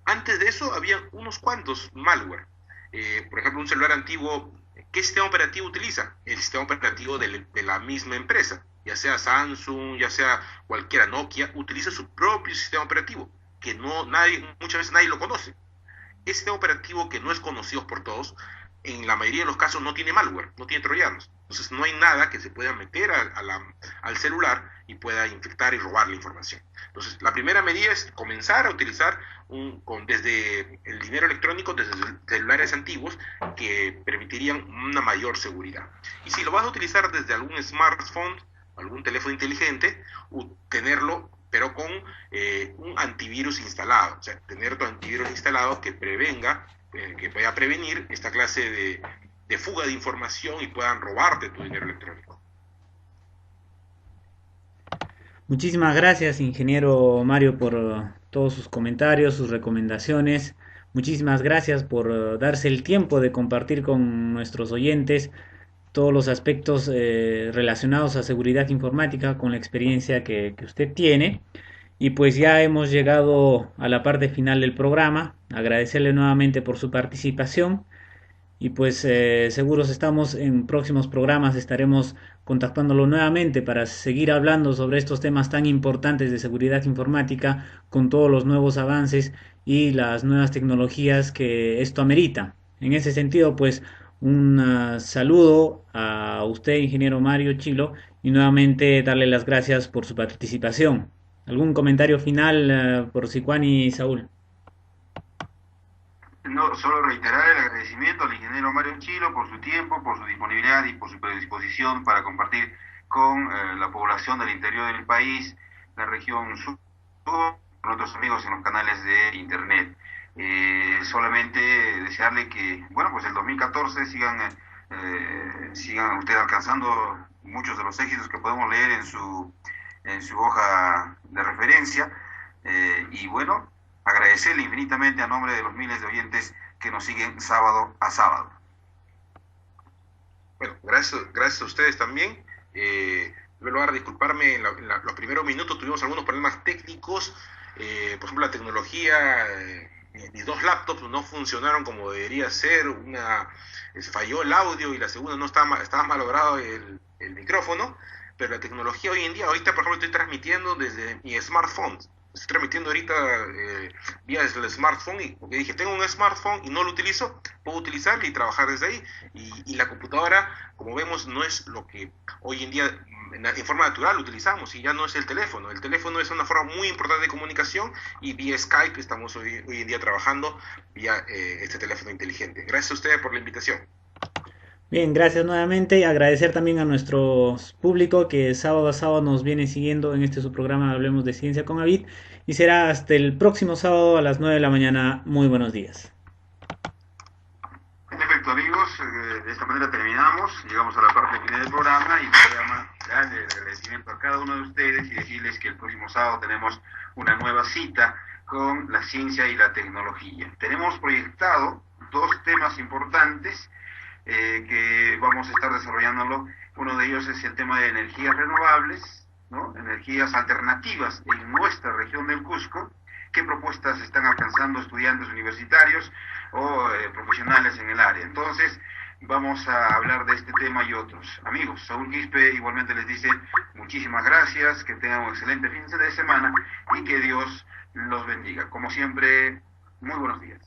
Antes de eso había unos cuantos malware. Por ejemplo, un celular antiguo, ¿qué sistema operativo utiliza? El sistema operativo de la misma empresa, ya sea Samsung, ya sea cualquiera, Nokia, utiliza su propio sistema operativo, que muchas veces nadie lo conoce. Ese sistema operativo que no es conocido por todos, en la mayoría de los casos no tiene malware, no tiene troyanos. Entonces no hay nada que se pueda meter al celular y pueda infectar y robar la información. Entonces la primera medida es comenzar a utilizar desde el dinero electrónico, desde celulares antiguos que permitirían una mayor seguridad. Y si lo vas a utilizar desde algún smartphone, algún teléfono inteligente, tenerlo pero con un antivirus instalado. O sea, tener tu antivirus instalado que prevenga, que pueda prevenir esta clase de fuga de información y puedan robarte tu dinero electrónico. Muchísimas gracias, ingeniero Mario, por todos sus comentarios, sus recomendaciones. Muchísimas gracias por darse el tiempo de compartir con nuestros oyentes todos los aspectos relacionados a seguridad informática con la experiencia que usted tiene. Y pues ya hemos llegado a la parte final del programa. Agradecerle nuevamente por su participación. Y pues seguros estamos en próximos programas, estaremos contactándolo nuevamente para seguir hablando sobre estos temas tan importantes de seguridad informática con todos los nuevos avances y las nuevas tecnologías que esto amerita. En ese sentido, pues un saludo a usted, ingeniero Mario Chilo, y nuevamente darle las gracias por su participación. ¿Algún comentario final por Sicuán y Saúl? No, solo reiterar el agradecimiento al ingeniero Mario Chilo por su tiempo, por su disponibilidad y por su predisposición para compartir con la población del interior del país, la región sur, con otros amigos en los canales de internet. Solamente desearle que, bueno, pues el 2014 sigan ustedes alcanzando muchos de los éxitos que podemos leer en su hoja de referencia, y bueno, agradecerle infinitamente a nombre de los miles de oyentes que nos siguen sábado a sábado. Bueno, gracias a ustedes también. En primer lugar, disculparme, en los primeros minutos tuvimos algunos problemas técnicos. Por ejemplo, la tecnología, mis dos laptops no funcionaron como debería ser. Falló el audio y la segunda no estaba malogrado el micrófono. Pero la tecnología hoy en día, ahorita por ejemplo estoy transmitiendo desde mi smartphone. Estoy transmitiendo ahorita vía desde el smartphone, y porque dije, tengo un smartphone y no lo utilizo, puedo utilizarlo y trabajar desde ahí. Y la computadora, como vemos, no es lo que hoy en día en forma natural utilizamos, y ya no es el teléfono. El teléfono es una forma muy importante de comunicación, y vía Skype estamos hoy en día trabajando vía este teléfono inteligente. Gracias a ustedes por la invitación. Bien, gracias nuevamente y agradecer también a nuestro público que sábado a sábado nos viene siguiendo en este su programa Hablemos de Ciencia con Avid, y será hasta el próximo sábado a las 9 de la mañana. Muy buenos días. Perfecto, amigos, de esta manera terminamos, llegamos a la parte final del programa, y voy a darle el agradecimiento a cada uno de ustedes y decirles que el próximo sábado tenemos una nueva cita con la ciencia y la tecnología. Tenemos proyectado dos temas importantes que vamos a estar desarrollándolo. Uno de ellos es el tema de energías renovables, ¿no? Energías alternativas en nuestra región del Cusco. ¿Qué propuestas están alcanzando estudiantes universitarios o profesionales en el área? Entonces, vamos a hablar de este tema y otros. Amigos, Saúl Quispe igualmente les dice muchísimas gracias, que tengan un excelente fin de semana y que Dios los bendiga. Como siempre, muy buenos días.